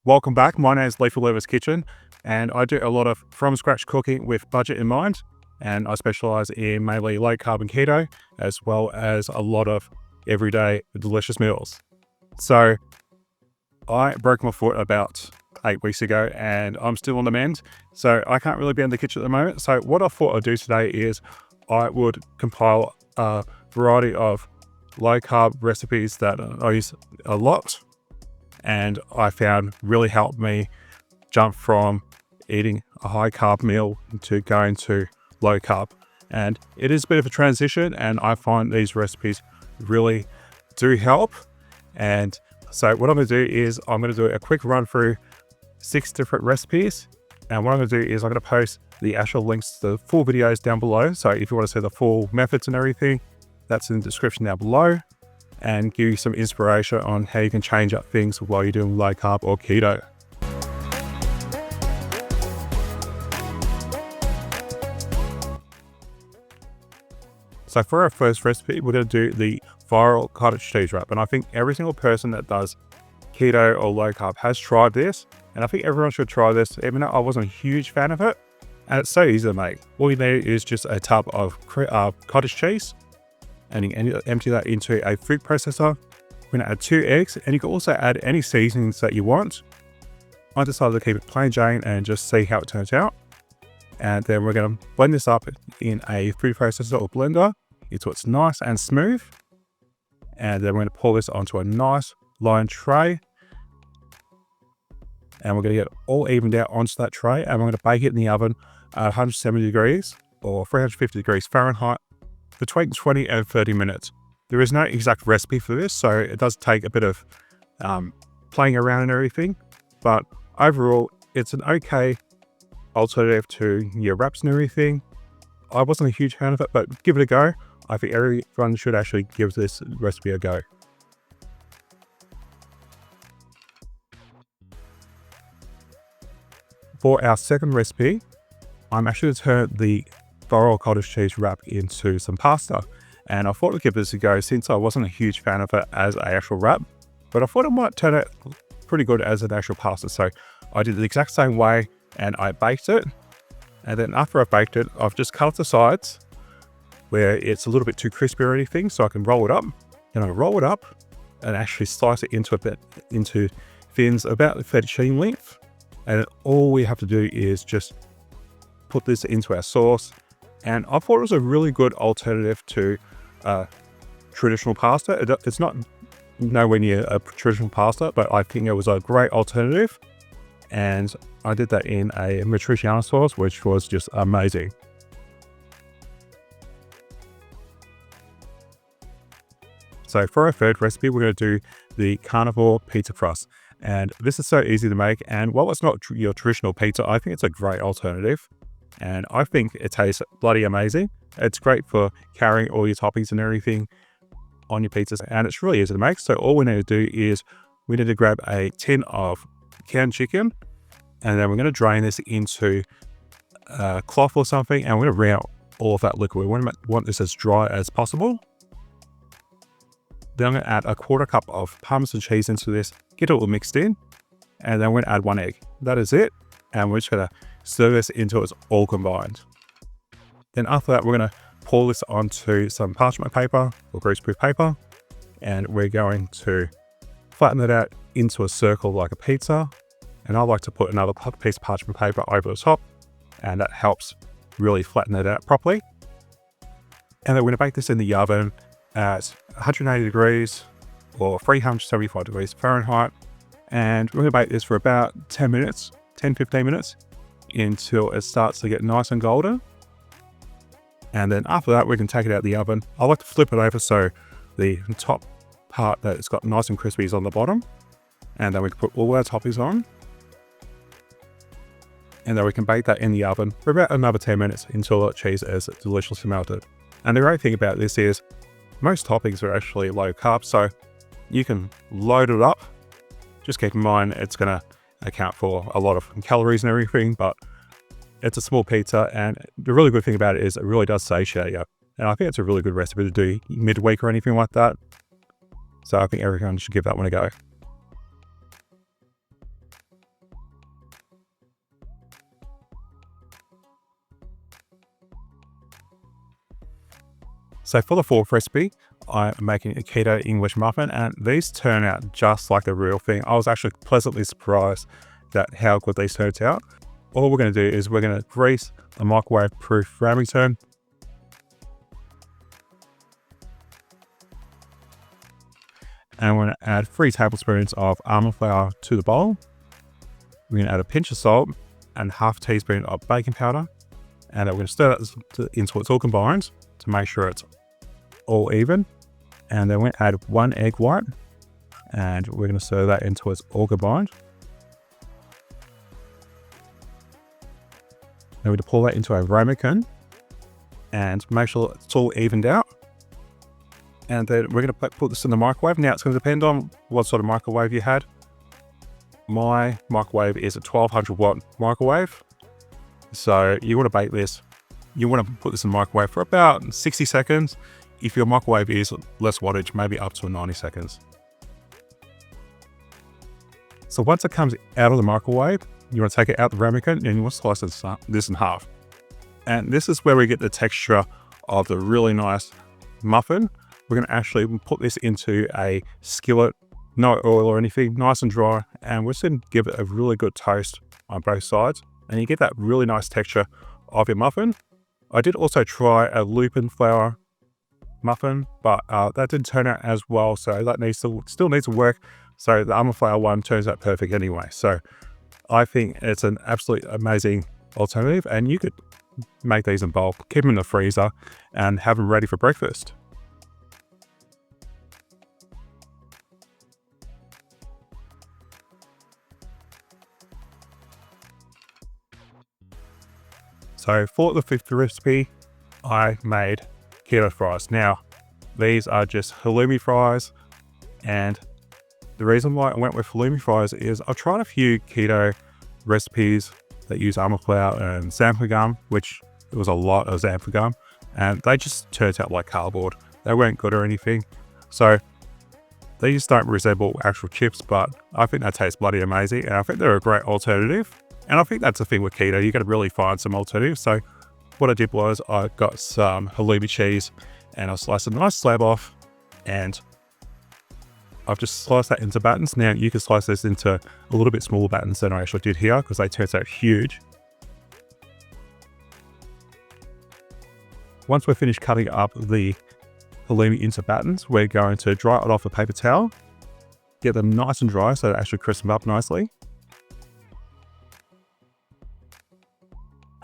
Welcome back. My name is Leaf Oliver's Kitchen, and I do a lot of from scratch cooking with budget in mind. And I specialize in mainly low carb and keto, as well as a lot of everyday delicious meals. So I broke my foot about 8 weeks ago, and I'm still on the mend. So I can't really be in the kitchen at the moment. So what I thought I'd do today is I would compile a variety of low carb recipes that I use a lot, and I found really helped me jump from eating a high carb meal to going to low carb. And it is a bit of a transition, and I find these recipes really do help. And so what I'm going to do is I'm going to do a quick run through 6 different recipes. And what I'm going to do is I'm going to post the actual links to the full videos down below. So if you want to see the full methods and everything, that's in the description down below, and give you some inspiration on how you can change up things while you're doing low carb or keto. So for our first recipe, we're going to do the viral cottage cheese wrap. And I think every single person that does keto or low carb has tried this. And I think everyone should try this, even though I wasn't a huge fan of it. And it's so easy to make. All you need is just a tub of cottage cheese, and you can empty that into a food processor. We're going to add 2 eggs, and you can also add any seasonings that you want. I decided to keep it plain Jane and just see how it turns out. And then we're going to blend this up in a food processor or blender until it's nice and smooth. And then we're going to pour this onto a nice lined tray. And we're going to get it all evened out onto that tray, and we're going to bake it in the oven at 170 degrees or 350 degrees Fahrenheit between 20 and 30 minutes. There is no exact recipe for this, so it does take a bit of playing around and everything, but overall it's an okay alternative to your wraps and everything. I wasn't a huge fan of it, but give it a go. I think everyone should actually give this recipe a go. For our second recipe, I'm actually going to turn the viral cottage cheese wrap into some pasta. And I thought I'd give this a go since I wasn't a huge fan of it as an actual wrap, but I thought it might turn out pretty good as an actual pasta. So I did it the exact same way, and I baked it. And then after I baked it, I've just cut the sides where it's a little bit too crispy or anything, so I can roll it up. And I roll it up and actually slice it into thins about the fettuccine length. And all we have to do is just put this into our sauce. And I thought it was a really good alternative to traditional pasta. It's not nowhere near a traditional pasta, but I think it was a great alternative. And I did that in a matriciana sauce, which was just amazing. So for our third recipe, we're going to do the Carnivore pizza crust. And this is so easy to make. And while it's not your traditional pizza, I think it's a great alternative. And I think it tastes bloody amazing. It's great for carrying all your toppings and everything on your pizzas. And it's really easy to make. So all we need to do is we need to grab a tin of canned chicken. And then we're going to drain this into a cloth or something. And we're going to wring out all of that liquid. We want this as dry as possible. Then I'm going to add a 1/4 cup of Parmesan cheese into this, get it all mixed in, and then we're going to add 1 egg. That is it, and we're just going to stir this until it's all combined. Then after that, we're going to pour this onto some parchment paper or greaseproof paper, and we're going to flatten it out into a circle like a pizza. And I like to put another piece of parchment paper over the top, and that helps really flatten it out properly. And then we're going to bake this in the oven at 180 degrees or 375 degrees Fahrenheit. And we're going to bake this for about 10 minutes, 10-15 minutes until it starts to get nice and golden. And then after that, we can take it out of the oven. I like to flip it over so the top part that it's got nice and crispy is on the bottom. And then we can put all our toppings on. And then we can bake that in the oven for about another 10 minutes until the cheese is deliciously melted. And the great thing about this is most toppings are actually low carb, so you can load it up. Just keep in mind it's going to account for a lot of calories and everything, but it's a small pizza, and the really good thing about it is it really does satiate you. And I think it's a really good recipe to do midweek or anything like that. So I think everyone should give that one a go. So for the fourth recipe, I'm making a keto English muffin, and these turn out just like the real thing. I was actually pleasantly surprised at how good these turned out. All we're going to do is we're going to grease a microwave-proof ramming tin. And we're going to add 3 tablespoons of almond flour to the bowl. We're going to add a pinch of salt and half a teaspoon of baking powder. And we're going to stir that until it's all combined to make sure it's all even. And then we're going to add 1 egg white. And we're going to stir that until it's all combined. Then we're going to pour that into a ramekin and make sure it's all evened out. And then we're going to put this in the microwave. Now it's going to depend on what sort of microwave you had. My microwave is a 1200 watt microwave. So you want to bake this, you want to put this in the microwave for about 60 seconds. If your microwave is less wattage, maybe up to 90 seconds. So once it comes out of the microwave, you want to take it out the ramekin and you want to slice this in half. And this is where we get the texture of the really nice muffin. We're going to actually put this into a skillet, no oil or anything, nice and dry. And we're just going to give it a really good toast on both sides. And you get that really nice texture of your muffin. I did also try a lupin flour muffin, but that didn't turn out as well. So that still needs to work. So the almond flour one turns out perfect anyway. So I think it's an absolutely amazing alternative. And you could make these in bulk, keep them in the freezer and have them ready for breakfast. So for the fifth recipe, I made keto fries. Now, these are just halloumi fries, and the reason why I went with halloumi fries is I've tried a few keto recipes that use almond flour and xanthan gum, which it was a lot of xanthan gum, and they just turned out like cardboard. They weren't good or anything. So these don't resemble actual chips, but I think they taste bloody amazing, and I think they're a great alternative. And I think that's the thing with keto, you got to really find some alternatives. So what I did was I got some halloumi cheese and I sliced a nice slab off, and I've just sliced that into battens. Now you can slice this into a little bit smaller battens than I actually did here because they turned out huge. Once we're finished cutting up the halloumi into battens, we're going to dry it off a paper towel, get them nice and dry so they actually crisp them up nicely.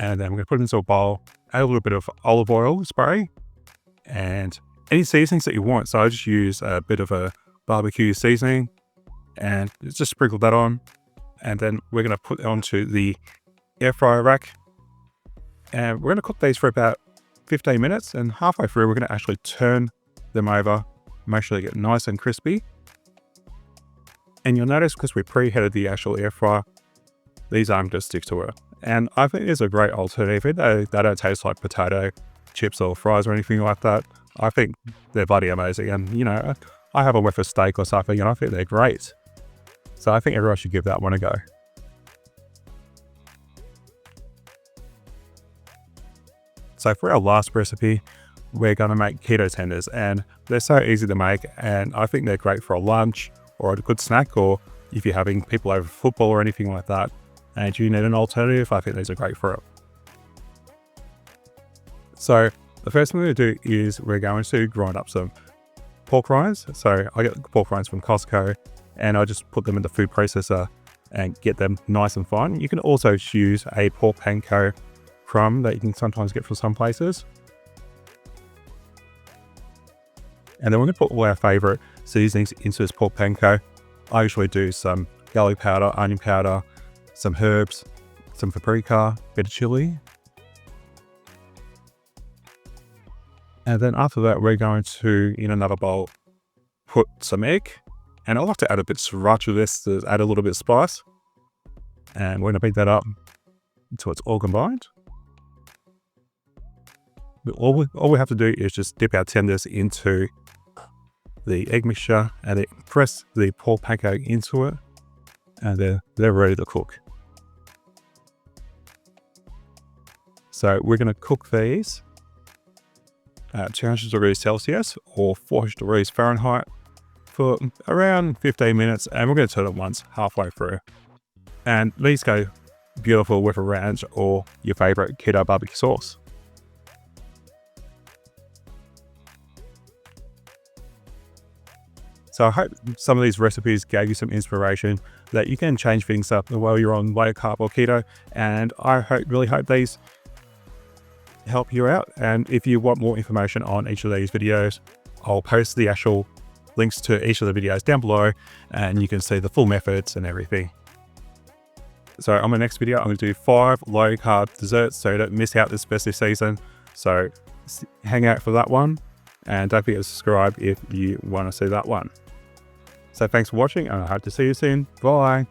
And then we're going to put it into a bowl, add a little bit of olive oil spray, and any seasonings that you want. So I just use a bit of a barbecue seasoning and just sprinkle that on. And then we're going to put it onto the air fryer rack. And we're going to cook these for about 15 minutes. And halfway through, we're going to actually turn them over, make sure they get nice and crispy. And you'll notice because we preheated the actual air fryer, these aren't going to stick to it. And I think it's a great alternative. They don't taste like potato chips or fries or anything like that. I think they're bloody amazing. And, you know, I have them with a steak or something and I think they're great. So I think everyone should give that one a go. So for our last recipe, we're going to make keto tenders, and they're so easy to make. And I think they're great for a lunch or a good snack, or if you're having people over football or anything like that. And you need an alternative, I think these are great for it. So the first thing we're going to do is we're going to grind up some pork rinds. So I get pork rinds from Costco and I just put them in the food processor and get them nice and fine. You can also use a pork panko crumb that you can sometimes get from some places. And then we're going to put all our favorite seasonings into this pork panko. I usually do some garlic powder, onion powder, some herbs, some paprika, bit of chili. And then after that, we're going to, in another bowl, put some egg. And I like to add a bit of sriracha to this to add a little bit of spice. And we're going to beat that up until it's all combined. But all we have to do is just dip our tenders into the egg mixture and then press the pork panko into it. And they're ready to cook. So we're going to cook these at 200 degrees Celsius or 400 degrees Fahrenheit for around 15 minutes, and we're going to turn it once halfway through. And these go beautiful with a ranch or your favorite keto barbecue sauce. So I hope some of these recipes gave you some inspiration that you can change things up while you're on low carb or keto. And I really hope these help you out. And if you want more information on each of these videos, I'll post the actual links to each of the videos down below, and you can see the full methods and everything. So on my next video, I'm going to do 5 low carb desserts so you don't miss out this festive season. So hang out for that one, and don't forget to subscribe if you want to see that one. So thanks for watching, and I hope to see you soon. Bye.